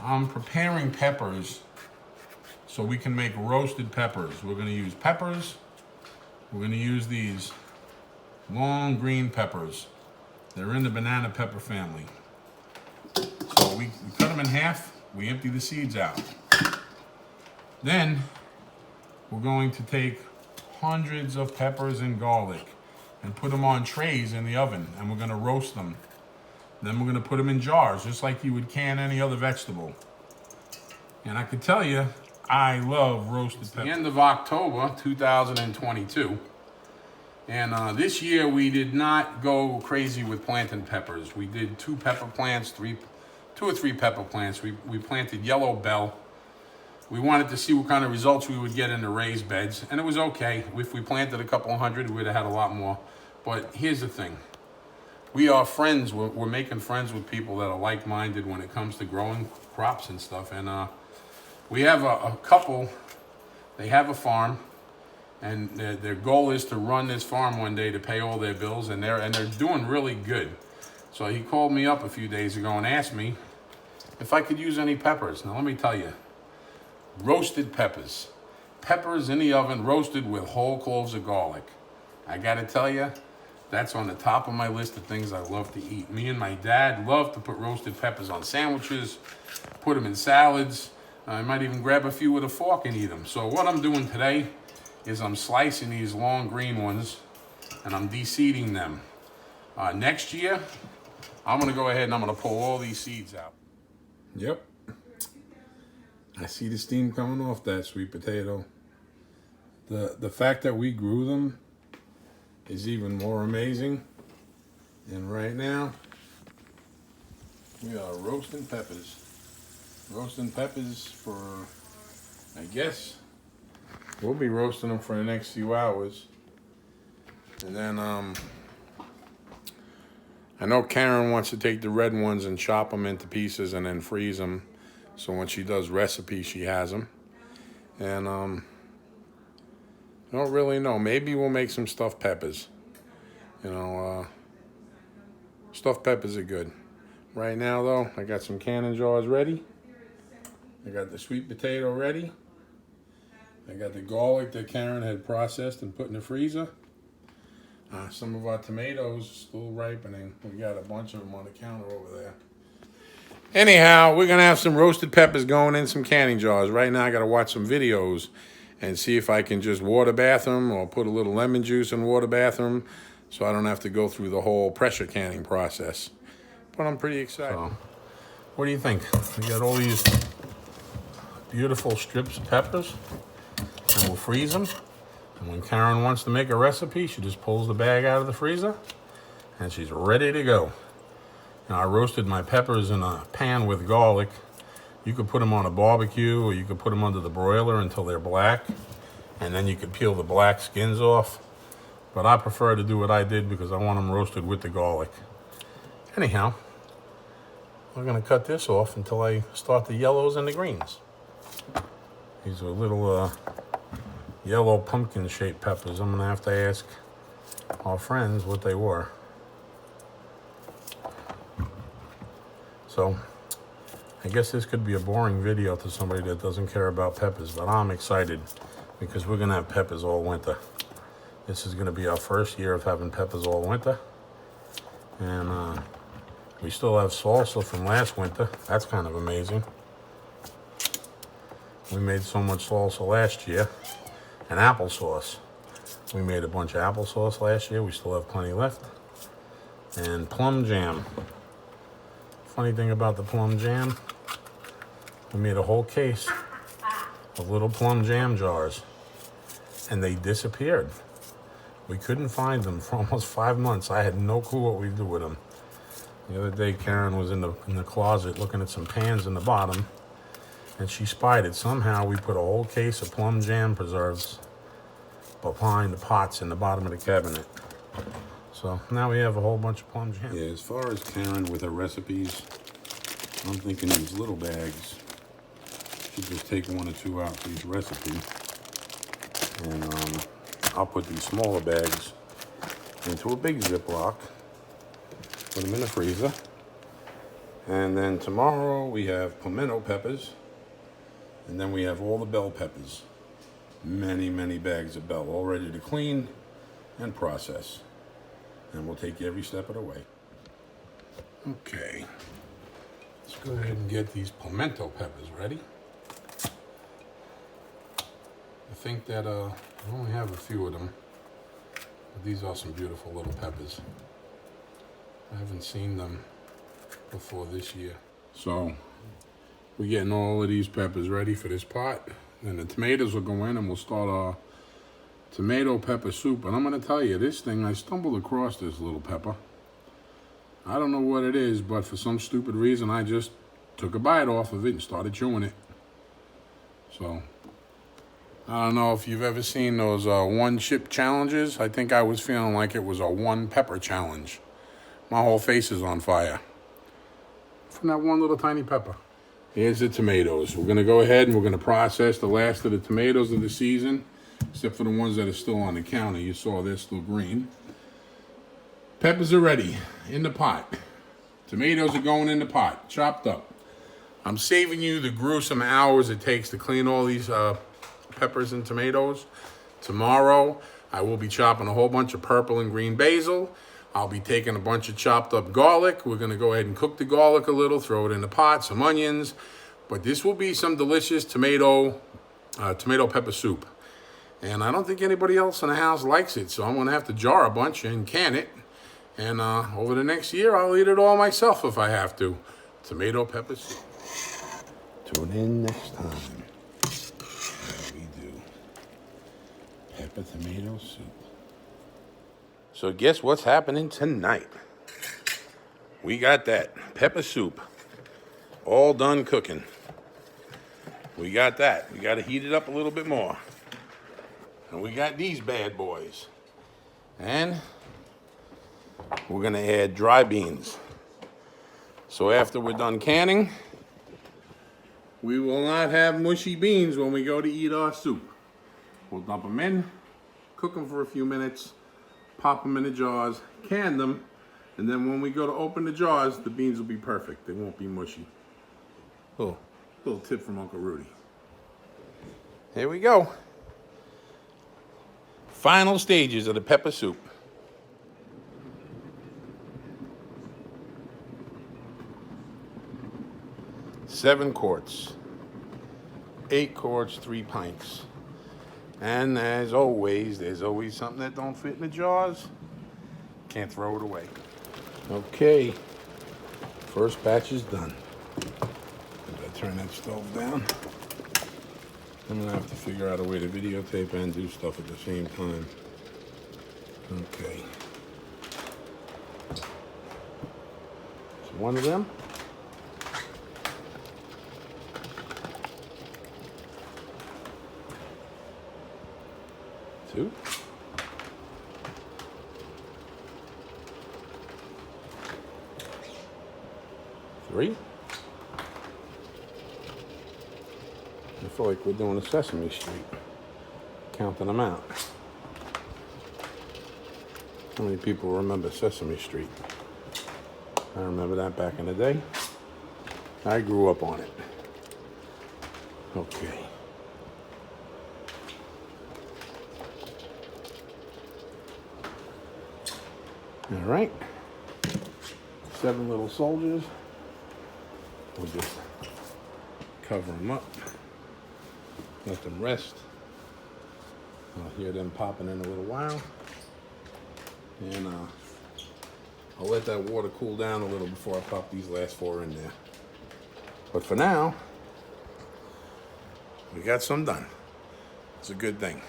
I'm preparing peppers so we can make roasted peppers. We're going to use peppers. We're going to use these long green peppers. They're in the banana pepper family. So we cut them in half. We empty the seeds out. Then we're going to take hundreds of peppers and garlic and put them on trays in the oven, and we're going to roast them. Then we're going to put them in jars, just like you would can any other vegetable. And I can tell you, I love roasted peppers. The end of October 2022. And this year we did not go crazy with planting peppers. We did two pepper plants, two or three pepper plants. We planted yellow bell. We wanted to see what kind of results we would get in the raised beds, and it was okay. If we planted a couple hundred, we would have had a lot more. But here's the thing. We are friends. We're making friends with people that are like-minded when it comes to growing crops and stuff. And we have a couple. They have a farm, and their goal is to run this farm one day to pay all their bills, and they're doing really good. So he called me up a few days ago and asked me if I could use any peppers. Now let me tell you, roasted peppers. Peppers in the oven, roasted with whole cloves of garlic. I gotta tell you, that's on the top of my list of things I love to eat. Me and my dad love to put roasted peppers on sandwiches, put them in salads. I might even grab a few with a fork and eat them. So what I'm doing today is I'm slicing these long green ones and I'm de-seeding them. Next year, I'm gonna go ahead and I'm gonna pull all these seeds out. Yep. I see the steam coming off that sweet potato. The fact that we grew them is even more amazing. And right now, we are roasting peppers. Roasting peppers for, I guess, we'll be roasting them for the next few hours. And then, I know Karen wants to take the red ones and chop them into pieces and then freeze them. So when she does recipes, she has them. And I don't really know. Maybe we'll make some stuffed peppers. You know, stuffed peppers are good. Right now, though, I got some canning jars ready. I got the sweet potato ready. I got the garlic that Karen had processed and put in the freezer. Some of our tomatoes still ripening. We got a bunch of them on the counter over there. Anyhow, we're going to have some roasted peppers going in some canning jars. Right now, I got to watch some videos and see if I can just water bath them or put a little lemon juice in water bath them so I don't have to go through the whole pressure canning process. But I'm pretty excited. So, what do you think? We got all these beautiful strips of peppers, and we'll freeze them. And when Karen wants to make a recipe, she just pulls the bag out of the freezer, and she's ready to go. Now, I roasted my peppers in a pan with garlic. You could put them on a barbecue, or you could put them under the broiler until they're black, and then you could peel the black skins off. But I prefer to do what I did because I want them roasted with the garlic. Anyhow, we're going to cut this off until I start the yellows and the greens. These are little yellow pumpkin-shaped peppers. I'm going to have to ask our friends what they were. So, I guess this could be a boring video to somebody that doesn't care about peppers, but I'm excited because we're going to have peppers all winter. This is going to be our first year of having peppers all winter. And we still have salsa from last winter. That's kind of amazing. We made so much salsa last year. And applesauce. We made a bunch of applesauce last year. We still have plenty left. And plum jam. Funny thing about the plum jam, we made a whole case of little plum jam jars, and they disappeared. We couldn't find them for almost 5 months. I had no clue what we'd do with them. The other day, Karen was in the closet looking at some pans in the bottom, and she spied it. Somehow we put a whole case of plum jam preserves behind the pots in the bottom of the cabinet. So now we have a whole bunch of plum jam. Yeah, as far as Karen with her recipes, I'm thinking these little bags. She just take 1 or 2 out for each recipe. And I'll put these smaller bags into a big Ziploc, put them in the freezer, And then tomorrow we have pimento peppers. And then we have all the bell peppers. Many, many bags of bell, all ready to clean and process. And we'll take you every step of the way. Okay. Let's go ahead and get these pimento peppers ready. I think that I only have a few of them. But these are some beautiful little peppers. I haven't seen them before this year. So we're getting all of these peppers ready for this pot. Then the tomatoes will go in and we'll start our tomato pepper soup. And I'm gonna tell you, this thing, I stumbled across this little pepper. I don't know what it is, but for some stupid reason, I just took a bite off of it and started chewing it. So, I don't know if you've ever seen those one chip challenges. I think I was feeling like it was a one pepper challenge. My whole face is on fire from that one little tiny pepper. Here's the tomatoes. We're gonna go ahead and we're gonna process the last of the tomatoes of the season, except for the ones that are still on the counter. You saw they're still green. Peppers are ready in the pot. Tomatoes are going in the pot, chopped up. I'm saving you the gruesome hours it takes to clean all these peppers and tomatoes. Tomorrow, I will be chopping a whole bunch of purple and green basil. I'll be taking a bunch of chopped up garlic. We're gonna go ahead and cook the garlic a little, throw it in the pot, some onions. But this will be some delicious tomato pepper soup. And I don't think anybody else in the house likes it, so I'm gonna have to jar a bunch and can it. And over the next year, I'll eat it all myself if I have to. Tomato pepper soup. Tune in next time. What we do. Pepper tomato soup. So guess what's happening tonight? We got that pepper soup all done cooking. We got that. We got to heat it up a little bit more. And we got these bad boys. And we're gonna add dry beans. So after we're done canning, we will not have mushy beans when we go to eat our soup. We'll dump them in, cook them for a few minutes, pop them in the jars, can them, and then when we go to open the jars, the beans will be perfect. They won't be mushy. Little tip from Uncle Rudy. Here we go. Final stages of the pepper soup. 7 quarts, 8 quarts, 3 pints. And as always, there's always something that don't fit in the jars. Can't throw it away. Okay, first batch is done. I'm gonna turn that stove down. I'm gonna have to figure out a way to videotape and do stuff at the same time. Okay. So one of them. 2. 3. I feel like we're doing a Sesame Street, counting them out. How many people remember Sesame Street? I remember that back in the day. I grew up on it. Okay. All right, 7 little soldiers. We'll just cover them up, let them rest. I'll hear them popping in a little while. And I'll let that water cool down a little before I pop these last 4 in there. But for now, we got some done. It's a good thing.